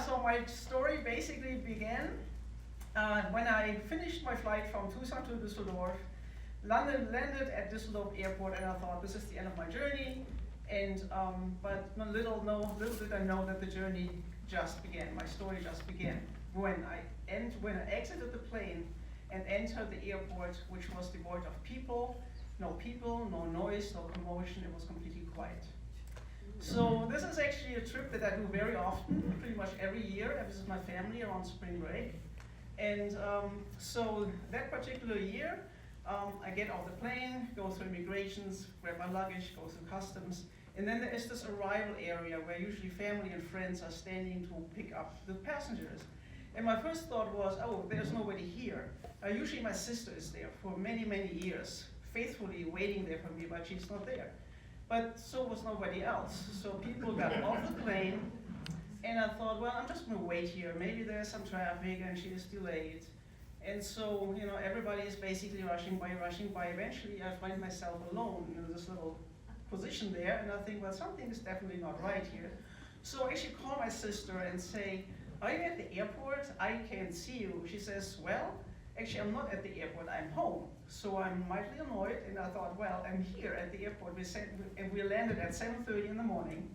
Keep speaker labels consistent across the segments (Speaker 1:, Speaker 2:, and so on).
Speaker 1: so my story basically began when I finished my flight from Tucson to Düsseldorf. London landed at Düsseldorf airport, and I thought this is the end of my journey. And but little did I know that the journey just began. My story just began when I exited the plane and entered the airport, which was devoid of people, no noise, no commotion. It was completely quiet. So this is actually a trip that I do very often, pretty much every year. I visit my family around spring break. And so that particular year, I get off the plane, go through immigrations, grab my luggage, go through customs, and then there is this arrival area where usually family and friends are standing to pick up the passengers. And my first thought was, oh, there's nobody here. Usually my sister is there for many, many years, faithfully waiting there for me, but she's not there. But so was nobody else. So people got off the plane, and I thought, well, I'm just gonna wait here. Maybe there's some traffic and she is delayed. And so, everybody is basically rushing by. Eventually, I find myself alone in this little position there, and I think, well, something is definitely not right here. So I actually call my sister and say, are you at the airport? I can't see you. She says, well, actually, I'm not at the airport, I'm home. So I'm mildly annoyed, and I thought, well, I'm here at the airport. We landed at 7:30 in the morning.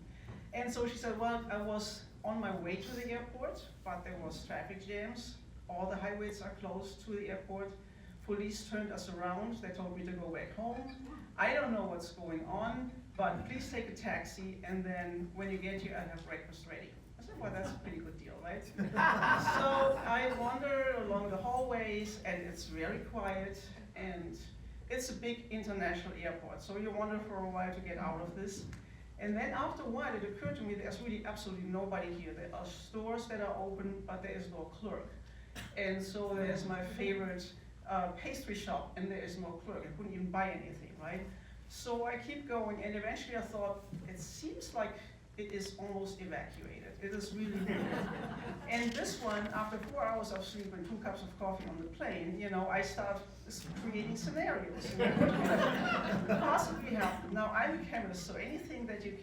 Speaker 1: And so she said, well, I was on my way to the airport, but there was traffic jams. All the highways are closed to the airport. Police turned us around. They told me to go back home. I don't know what's going on, but please take a taxi, and then when you get here, I'll have breakfast ready. I said, well, that's a pretty good deal, right? So I wander along the hallways, and it's very quiet, and it's a big international airport. So you wander for a while to get out of this. And then after a while, it occurred to me there's really absolutely nobody here. There are stores that are open, but there is no clerk. And so there's my favorite pastry shop, and there is no clerk. I couldn't even buy anything, right? So I keep going, and eventually I thought, it seems like it is almost evacuated. It is really weird. And this one, after 4 hours of sleep and 2 cups of coffee on the plane, I start creating scenarios. What could possibly happen? Now, I'm a chemist, so anything that you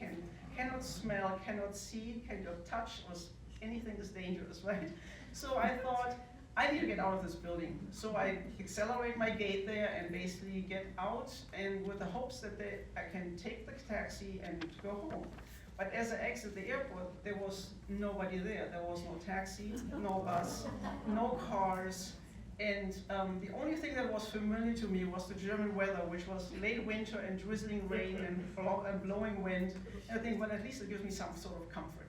Speaker 1: cannot smell, cannot see, cannot touch, or anything is dangerous, right? So I thought, I need to get out of this building. So I accelerate my gait there and basically get out, and with the hopes that I can take the taxi and go home. But as I exit the airport, there was nobody there. There was no taxi, no bus, no cars. And the only thing that was familiar to me was the German weather, which was late winter and drizzling rain and blowing wind. And I think, well, at least it gives me some sort of comfort.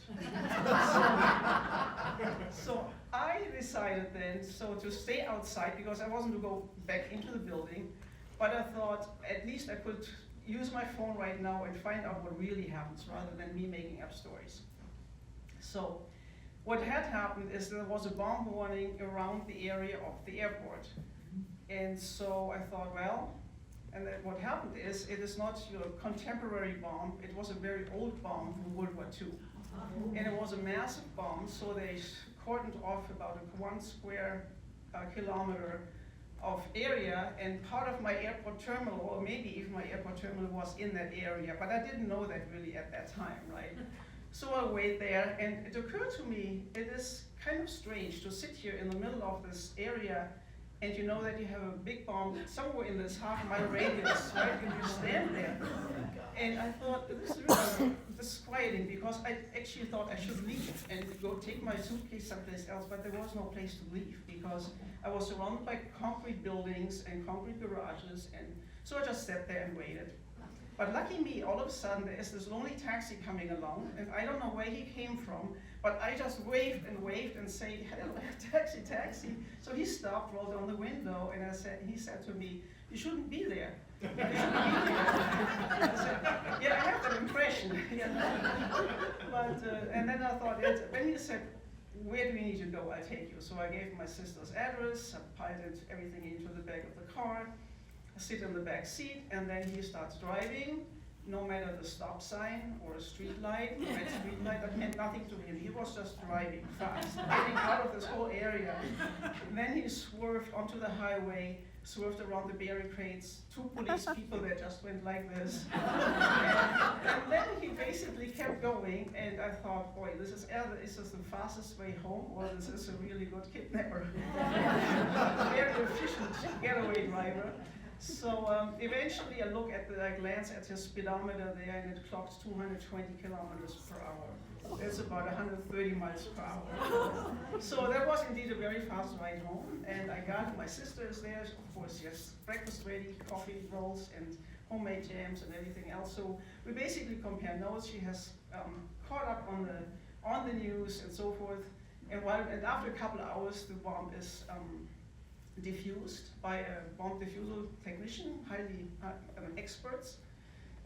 Speaker 1: So I decided then to stay outside, because I wasn't to go back into the building, but I thought at least I could use my phone right now and find out what really happens rather than me making up stories. So what had happened is there was a bomb warning around the area of the airport. And so I thought, well, and then what happened is it is not your contemporary bomb, it was a very old bomb from World War II. And it was a massive bomb, so they cordoned off about 1 square kilometer of area, and part of my airport terminal, or maybe even my airport terminal, was in that area, but I didn't know that really at that time, right? So I wait there, and it occurred to me, it is kind of strange to sit here in the middle of this area, and you know that you have a big bomb somewhere in this half-mile radius, right? And you stand there. And I thought, this is really disquieting, because I actually thought I should leave and go take my suitcase someplace else, but there was no place to leave, because I was surrounded by concrete buildings and concrete garages, and so I just sat there and waited. But lucky me, all of a sudden there is this lonely taxi coming along, and I don't know where he came from, but I just waved and said, hello, taxi, taxi. So he stopped, rolled down the window, and he said to me, you shouldn't be there. You shouldn't be there. I said, yeah, I have that impression. But, and then I thought, when he said, where do we need to go? I'll take you. So I gave him my sister's address, I piloted everything into the back of the car, I sit in the back seat, and then he starts driving. No matter the stop sign or a street light, red street light, that meant nothing to him. He was just driving fast, getting out of this whole area. And then he swerved onto the highway, swerved around the barricades, 2 police people that just went like this. And then he basically kept going, and I thought, boy, this is the fastest way home, or this is a really good kidnapper. Very efficient getaway driver. So eventually I glance at his speedometer there, and it clocked 220 kilometers per hour. That's about 130 miles per hour. So that was indeed a very fast ride home, and my sister is there, of course, she has breakfast ready, coffee, rolls, and homemade jams and everything else. So we basically compare notes. She has caught up on the news and so forth, and after a couple of hours, the bomb is diffused by a bomb diffusal technician, highly experts.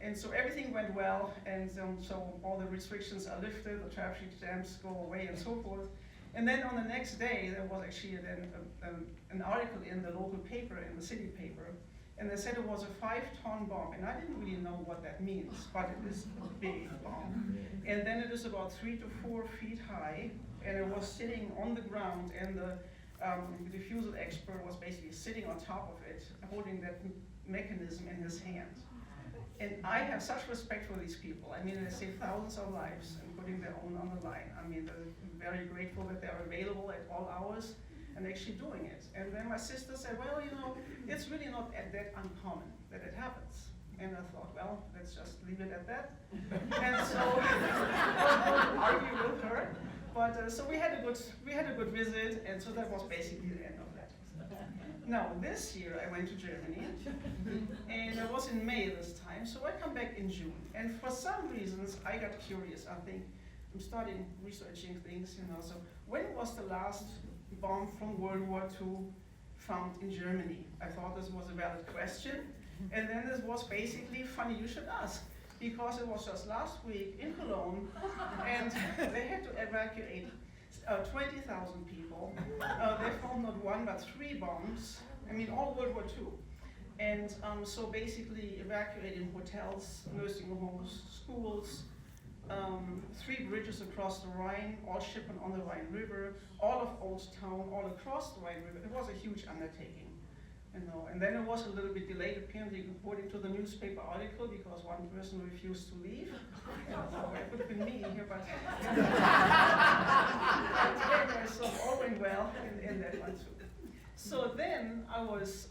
Speaker 1: And so everything went well, and so all the restrictions are lifted, the traffic jams go away, and so forth. And then on the next day, there was actually an article in the local paper, in the city paper, and they said it was a 5-ton bomb, and I didn't really know what that means, but it is a big bomb. And then it is about 3 to 4 feet high, and it was sitting on the ground, and the diffusal expert was basically sitting on top of it, holding that mechanism in his hand. And I have such respect for these people. I mean, they save thousands of lives and putting their own on the line. I mean, they're very grateful that they're available at all hours and actually doing it. And then my sister said, well, it's really not that uncommon that it happens. And I thought, well, let's just leave it at that. And so I won't argue with her. But so we had a good visit, and so that was basically the end of that. Now, this year I went to Germany, and I was in May this time, so I come back in June. And for some reasons, I got curious. I think I'm starting researching things, So when was the last bomb from World War II found in Germany? I thought this was a valid question. And then this was basically funny you should ask, because it was just last week in Cologne, and they had to evacuate 20,000 people. They found not 1 but 3 bombs. I mean, all World War II. And so basically evacuating hotels, nursing homes, schools, 3 bridges across the Rhine, all shipping on the Rhine River, all of Old Town, all across the Rhine River. It was a huge undertaking. And then it was a little bit delayed, apparently, according to the newspaper article, because one person refused to leave. It would have been me here, but anyway, so all went well in that one too. So then I was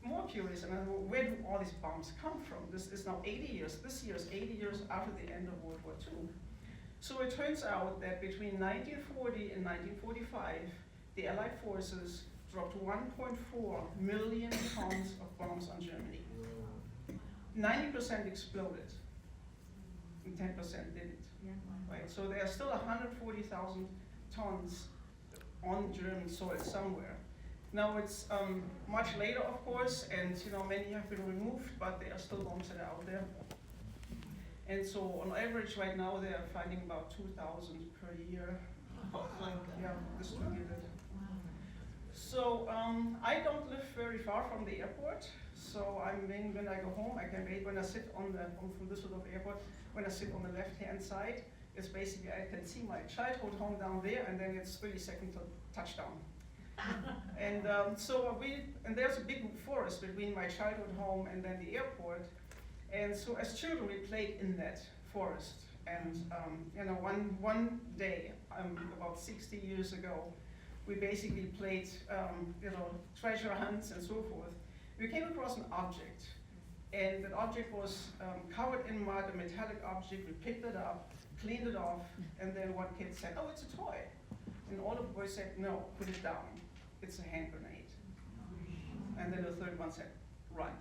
Speaker 1: more curious, and where do all these bombs come from? This is now 80 years. This year is 80 years after the end of World War II. So it turns out that between 1940 and 1945, the Allied forces dropped 1.4 million tons of bombs on Germany. 90% exploded, and 10% didn't. Right? So there are still 140,000 tons on German soil somewhere. Now it's much later, of course, and many have been removed, but there are still bombs that are out there. And so on average right now they are finding about 2,000 per year. Distributed. So I don't live very far from the airport. So when I go home, I can wait. When I sit from Düsseldorf Airport, when I sit on the left-hand side, it's basically I can see my childhood home down there, and then it's 30 seconds to touchdown. And there's a big forest between my childhood home and then the airport. And so as children, we played in that forest. And one day, about 60 years ago, we basically played treasure hunts and so forth. We came across an object, and that object was covered in mud, a metallic object. We picked it up, cleaned it off, and then one kid said, "Oh, it's a toy." And all the boys said, "No, put it down. It's a hand grenade." And then the third one said, "Run."